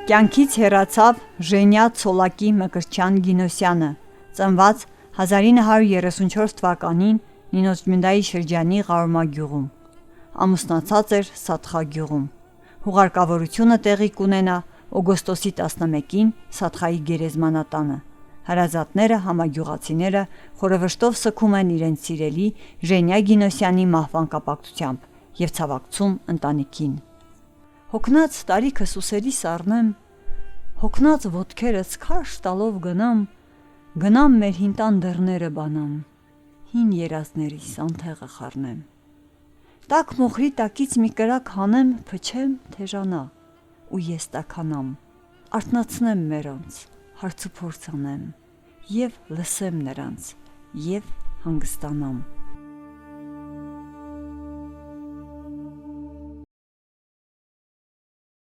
Կյանքից հեռացավ Ժենյա Ցոլակի Մկրտչյան Գինոսյանը, ծնված 1934 թվականին Նինոջմինդայի շրջանի Ղարոմագյուղում, ամուսնացած էր Սատխա գյուղում։ Հուղարկավորությունը տեղի կունենա օգոստոսի 11-ին Սատխայի գերեզմանատանը։ Հարազատները, համագյուղացիները խորովշտով սգում են իրենց սիրելի Ժենյա Գինոսյանի մահվան կապակցությամբ և ցավակցում ընտանիքին։ Հոգնած տարիքս ուսերիս առնեմ, հոգնած ոտքերս քարշ տալով գնամ մեր հին տան դռները բանամ, հին երազներիս անթեղը խառնեմ։ Տաք մոխրի տակից մի կրակ հանեմ, փչեմ, թեժանա, ու ես տաքանամ, արթնացնեմ մերոնց, հարցուփորձ անեմ, և լսեմ նրանց, և հանգստանամ։